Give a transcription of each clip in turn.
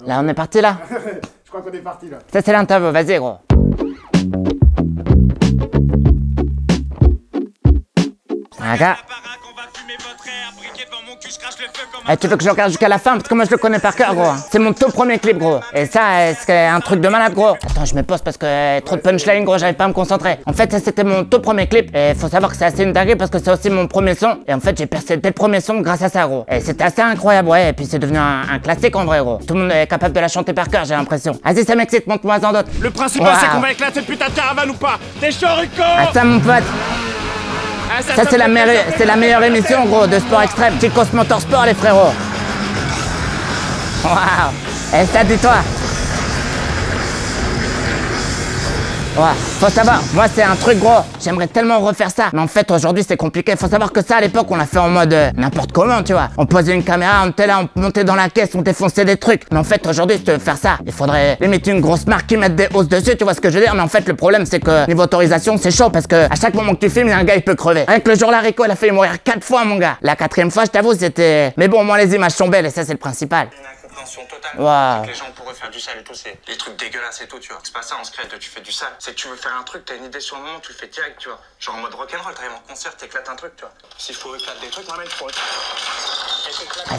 Là, on est parti, là. Je crois qu'on est parti, là. Ça, c'est l'interview. Vas-y, gros. Regarde. Eh, tu veux que je regarde jusqu'à la fin? Parce que moi je le connais par cœur, gros. C'est mon tout premier clip, gros. Et ça, c'est un truc de malade, gros. Attends, je me pose parce que trop de punchline, gros, j'arrive pas à me concentrer. En fait, ça c'était mon tout premier clip. Et faut savoir que c'est assez une dinguerie parce que c'est aussi mon premier son. Et en fait, j'ai percé dès le premier son grâce à ça, gros. Et c'était assez incroyable, ouais. Et puis c'est devenu un classique en vrai, gros. Tout le monde est capable de la chanter par cœur, j'ai l'impression. Vas-y, ça m'excite, montre-moi en d'autres. Le principal, c'est qu'on va éclater le putain de caravane ou pas. T'es chaud, Rico? Ah, ça, mon pote. Ça, c'est la meilleure émission, gros, de sport extrême. Ticos Motorsport, les frérots. Waouh. Et ça, dis-toi. Ouais, faut savoir, moi c'est un truc gros, j'aimerais tellement refaire ça. Mais en fait aujourd'hui c'est compliqué, faut savoir que ça à l'époque on l'a fait en mode n'importe comment, tu vois. On posait une caméra, on était là, on montait dans la caisse, on défonçait des trucs. Mais en fait aujourd'hui si tu veux faire ça, il faudrait limite une grosse marque qui mette des hausses dessus, tu vois ce que je veux dire. Mais en fait le problème c'est que niveau autorisation c'est chaud parce que à chaque moment que tu filmes, il y a un gars il peut crever. Rien que le jour là Rico il a failli mourir 4 fois mon gars. La 4e fois je t'avoue c'était... Mais bon moi les images sont belles et ça c'est le principal. Totale. Wow. Les gens pourraient faire du sale et tout, c'est des trucs dégueulasses et tout, tu vois. C'est pas ça en secret de tu fais du sale. C'est que tu veux faire un truc, t'as une idée sur le moment, tu le fais direct, tu vois. Genre en mode rock'n'roll, t'arrives en concert, t'éclates un truc, tu vois. S'il faut éclater des trucs, moi-même, il faut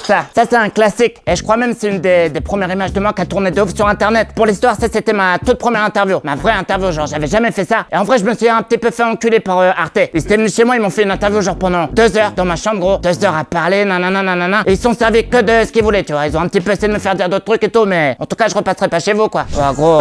ça c'est un classique. Et je crois même c'est une des premières images de moi qui a tourné de ouf sur internet. Pour l'histoire, ça c'était ma toute première interview. Ma vraie interview, genre j'avais jamais fait ça. Et en vrai, je me suis un petit peu fait enculer par Arte. Ils étaient venus chez moi, ils m'ont fait une interview genre pendant 2 heures dans ma chambre, gros. 2 heures à parler, nanana, nanana. Et ils sont servis que de ce qu'ils voulaient, tu vois. Ils ont un petit peu essayé de me faire dire d'autres trucs et tout, mais en tout cas, je repasserai pas chez vous, quoi. Ouais, gros.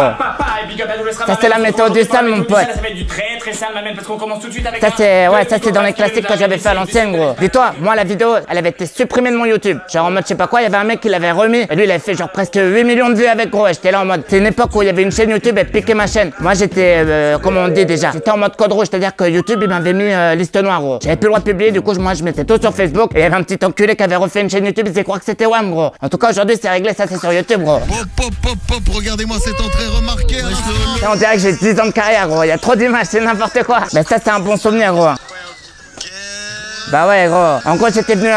Ça c'est la méthode du sale, mon pote. Ça va être du très sale, ma parce qu'on commence tout de suite avec. Ça c'est, ouais, ça c'est dans les classiques que j'avais fait à l'ancienne, gros. Dis-toi, moi la vidéo, elle avait été supprimée de mon YouTube. Genre en mode je sais pas quoi, il y avait un mec qui l'avait remis. Et lui il avait fait genre presque 8 millions de vues avec, gros. Et j'étais là en mode, c'est une époque où il y avait une chaîne YouTube et piqué ma chaîne. Moi j'étais, comment on dit déjà, j'étais en mode code rouge, c'est-à-dire que YouTube il m'avait mis liste noire, gros. J'avais plus le droit de publier, du coup moi je mettais tout sur Facebook. Et il y avait un petit enculé qui avait refait une chaîne YouTube, il faisait croire que c'était WAM, gros. En tout cas aujourd'hui c'est réglé, ça c'est sur YouTube, gros. Hop, regardez-moi cette entrée remarquée. Et on dirait que j'ai 10 ans de carrière, gros. Il y a trop d'images, c'est n'importe quoi. Mais ça c'est un bon souvenir, gros. Bah ouais, gros. En gros, j'étais venu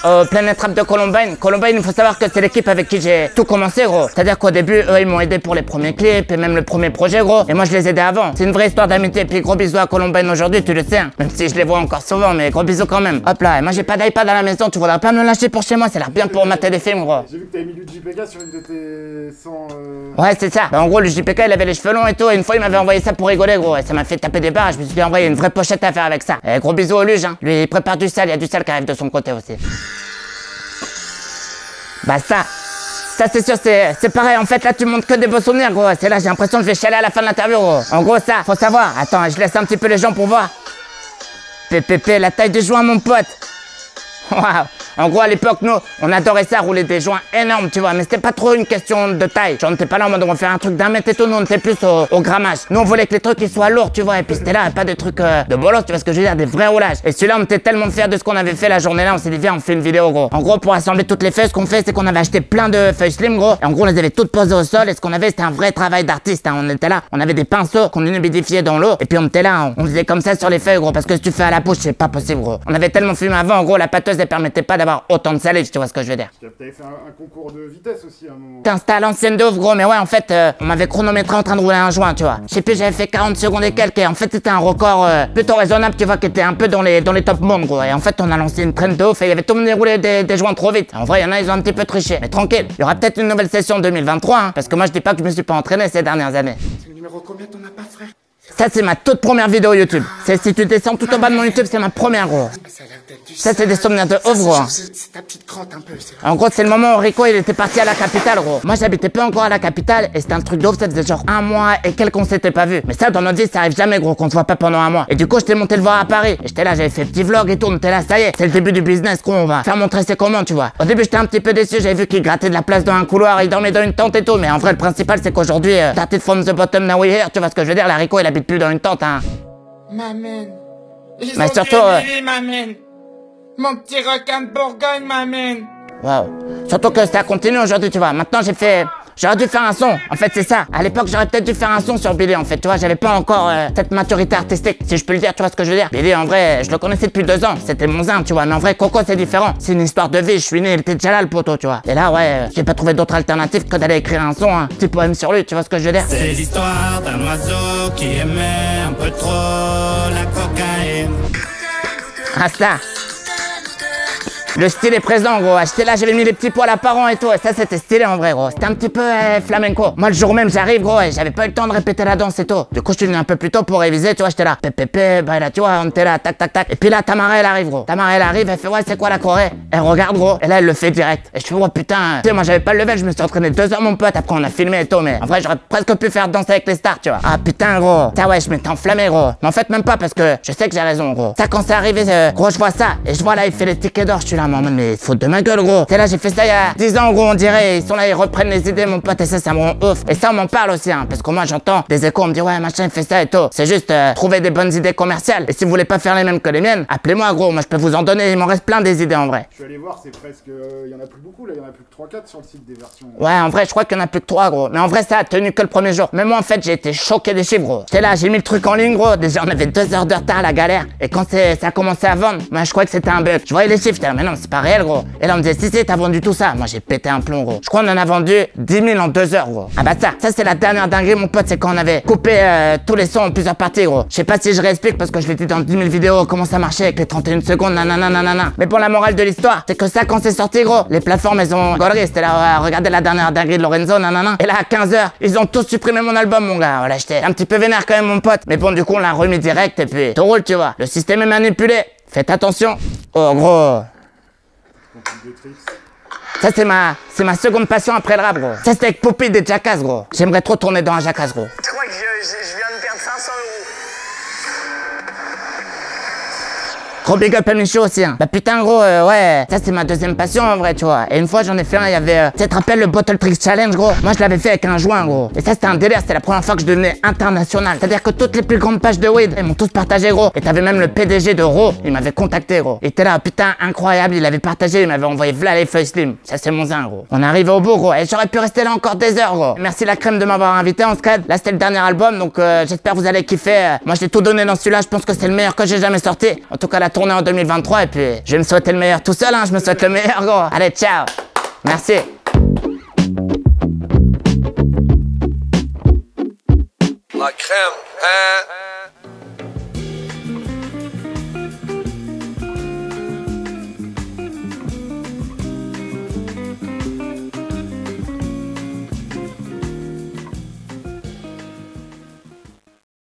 au Planet Rap de Columbine. Columbine, il faut savoir que c'est l'équipe avec qui j'ai tout commencé, gros. C'est-à-dire qu'au début, eux, ils m'ont aidé pour les premiers clips et même le premier projet, gros. Et moi, je les aidais avant. C'est une vraie histoire d'amitié. Puis gros bisous à Columbine aujourd'hui, tu le sais. Hein. Même si je les vois encore souvent, mais gros bisous quand même. Hop là, et moi, j'ai pas d'iPad à la maison. Tu voudrais pas me le lâcher pour chez moi? Ça a l'air bien pour mater des films, gros. J'ai vu que t'avais mis du JPK sur une de tes 100... Ouais, c'est ça. Bah, en gros, le JPK, il avait les cheveux longs et tout. Et une fois, il m'avait envoyé ça pour rigoler, gros. Et ça m'a fait taper des barres. Je me suis dit, en vrai, il y a une vraie pochette à faire avec ça. Et gros bisous au Luge, hein. Lui, il prépare du sale. Il y a du sale qui arrive de son côté aussi. Bah ça c'est sûr, c'est pareil. En fait, là, tu montres que des beaux souvenirs, gros. C'est là, j'ai l'impression que je vais chialer à la fin de l'interview, gros. En gros, ça, faut savoir. Attends, je laisse un petit peu les gens pour voir. PPP, la taille du joint, mon pote. Waouh. En gros, à l'époque, nous, on adorait ça, rouler des joints énormes, tu vois. Mais c'était pas trop une question de taille. Genre, on était pas là en mode on va faire un truc d'1 mètre et tout. Nous, on était plus au grammage. Nous, on voulait que les trucs ils soient lourds, tu vois. Et puis c'était là, pas des trucs de bolos, tu vois ce que je veux dire, des vrais roulages. Et celui-là, on était tellement fiers de ce qu'on avait fait la journée-là. On s'est dit, viens, on fait une vidéo, gros. En gros, pour assembler toutes les feuilles, ce qu'on fait, c'est qu'on avait acheté plein de feuilles slim, gros. Et en gros, on les avait toutes posées au sol. Et ce qu'on avait, c'était un vrai travail d'artiste. Hein. On était là, on avait des pinceaux qu'on humidifiait dans l'eau. Et puis on était là, on faisait comme ça sur les feuilles, gros. Parce que si tu fais à la bouche, c'est pas possible, gros. On avait tellement fumé avant, en gros, la pâteuse, elle permettait pas d'avoir autant de salé. Tu vois ce que je veux dire. T'avais fait un concours de vitesse aussi à un moment. C'était à l'ancienne de ouf, gros, mais ouais, en fait, on m'avait chronométré en train de rouler un joint, tu vois. Je sais plus, j'avais fait 40 secondes et quelques, et en fait, c'était un record plutôt raisonnable, tu vois, qui était un peu dans les top mondes, gros. Et en fait, on a lancé une traîne de ouf, et il y avait tout le monde déroulé des joints trop vite. En vrai, il y en a, ils ont un petit peu triché. Mais tranquille, il y aura peut-être une nouvelle session en 2023, hein, parce que moi, je dis pas que je me suis pas entraîné ces dernières années. C'est le numéro combien ton appart, frère? Ça, c'est ma toute première vidéo YouTube. Si tu descends tout au bas de mon YouTube, c'est ma première, gros. Ça, c'est des souvenirs de ouf, gros. C'est ta petite crotte un peu, c'est vrai. En gros, c'est le moment où Rico, il était parti à la capitale, gros. Moi, j'habitais pas encore à la capitale, et c'était un truc de ouf, ça faisait genre 1 mois et quelques qu'on s'était pas vu. Mais ça, dans notre vie, ça arrive jamais, gros, qu'on se voit pas pendant 1 mois. Et du coup, j'étais monté le voir à Paris. Et j'étais là, j'avais fait petit vlog et tout, on était là, ça y est, c'est le début du business, gros, on va faire montrer ses commandes, tu vois. Au début, j'étais un petit peu déçu, j'avais vu qu'il grattait de la place dans un couloir, il dormait dans une tente et tout. Mais en vrai, le principal, c'est qu'aujourd'hui, started from the bottom, now we're here, tu vois ce que je veux dire, la Rico, il habite plus dans une tente, hein. M'amène. Mais surtout, m'amène. Mon petit requin de Bourgogne m'amène. Waouh. Surtout que ça continue aujourd'hui, tu vois. Maintenant, j'ai fait J'aurais dû faire un son. En fait, c'est ça. À l'époque, j'aurais peut-être dû faire un son sur Billy, en fait. Tu vois, j'avais pas encore cette maturité artistique, si je peux le dire. Tu vois ce que je veux dire? Billy, en vrai, je le connaissais depuis 2 ans. C'était mon zin, tu vois. Mais en vrai, Coco, c'est différent. C'est une histoire de vie. Je suis né, il était déjà là, le poteau, tu vois. Et là, ouais, j'ai pas trouvé d'autre alternative que d'aller écrire un son, un petit poème sur lui. Tu vois ce que je veux dire? C'est l'histoire d'un oiseau qui aimait un peu trop la cocaïne. Ah, ça. Le style est présent, gros. J'étais là, j'avais mis les petits poils apparents et tout. Et ça, c'était stylé en vrai, gros. C'était un petit peu flamenco. Moi, le jour même, j'arrive, gros, et j'avais pas eu le temps de répéter la danse et tout. Du coup, je suis venu un peu plus tôt pour réviser, tu vois. J'étais là, pépépé, bah là, tu vois, on était là, tac, tac, tac. Et puis là, Tamara, elle arrive, gros. Tamara, elle arrive, elle fait, ouais, c'est quoi la Corée? Elle regarde, gros. Et là, elle le fait direct. Et je fais, oh putain. Tu sais, moi, j'avais pas le level, je me suis entraîné 2 heures, mon pote. Après, on a filmé et tout. Mais en vrai, j'aurais presque pu faire danser avec les stars, tu vois. Ah putain, gros. Ça, ouais, je m'étais enflammé, gros. Mais en fait, même pas parce que je sais que j'ai raison, gros. Ça, quand c'est arrivé, gros, je vois ça. Et je vois là, il fait les tickets d'or. Je suis là, mais faut de ma gueule, gros. C'est là, j'ai fait ça il y a 10 ans, gros, on dirait. Ils sont là, ils reprennent les idées, mon pote, et ça me rend ouf. Et ça, on m'en parle aussi, hein, parce que moi, j'entends des échos, on me dit, ouais, machin, il fait ça et tout. C'est juste trouver des bonnes idées commerciales. Et si vous voulez pas faire les mêmes que les miennes, appelez-moi, gros. Moi, je peux vous en donner. Il m'en reste plein des idées, en vrai. Je suis allé voir, c'est presque. Il y en a plus beaucoup, là. Il y en a plus que 3-4 sur le site des versions. Ouais, en vrai, je crois qu'il y en a plus que 3, gros. Mais en vrai, ça a tenu que le premier jour. Mais moi, en fait, j'ai été choqué des chiffres, gros. J'étais là, j'ai mis le truc en ligne, gros. Déjà, on avait 2 heures de retard, la galère. Et quand ça a commencé à vendre, moi, je croyais que c'était un bug. Je voyais les chiffres, j'étais là, mais non, c'est pas réel, gros. Et là, on me disait, si, t'as vendu tout ça. Moi, j'ai pété un plomb, gros. Je crois qu'on en a vendu 10 000 en 2 heures, gros. Ah bah ça c'est la dernière dinguerie, mon pote, c'est quand on avait coupé tous les sons en plusieurs parties, gros. Je sais pas si je réexplique parce que je l'ai dit dans 10 000 vidéos comment ça marchait avec les 31 secondes, nanana. Mais pour la morale de l'histoire, c'est que ça, quand c'est sorti, gros, les plateformes, elles ont gaulerie. C'était là, regardez la dernière dinguerie de Lorenzo, nanana. Et là, à 15 h, ils ont tous supprimé mon album, mon gars. Voilà, j'étais un petit peu vénère quand même, mon pote. Mais bon, du coup, on l'a remis direct et puis tout roule, tu vois. Le système est manipulé. Faites attention. Oh, gros. Ça, c'est ma seconde passion après le rap, gros. Ça, c'était avec Poppy des Jackass, gros. J'aimerais trop tourner dans un Jackass, gros. Je crois que je viens de perdre 500 €. Gros big up à Michaud aussi, hein. Bah putain, gros, ouais, ça c'est ma deuxième passion en vrai, tu vois. Et une fois j'en ai fait un, il y avait, tu te rappelles le Bottle Tricks Challenge, gros? Moi je l'avais fait avec un joint, gros. Et ça c'était un délire, c'était la première fois que je devenais international. C'est-à-dire que toutes les plus grandes pages de weed, ils m'ont tous partagé, gros. Et t'avais même le PDG de Raw, il m'avait contacté, gros. Il était là, putain, incroyable, il avait partagé, il m'avait envoyé v'là les feuilles slim. Ça c'est mon zin, gros. On est arrivé au bout, gros. Et j'aurais pu rester là encore des heures, gros. Merci la crème de m'avoir invité en scred. Là c'était le dernier album, donc j'espère que vous allez kiffer. Moi j'ai tout donné dans celui-là, je pense que c'est le meilleur que j'ai jamais sorti. En tout cas la tournée en 2023. Et puis, je vais me souhaiter le meilleur tout seul, hein. Je me souhaite le meilleur, gros. Allez, ciao. Merci. La crème, hein?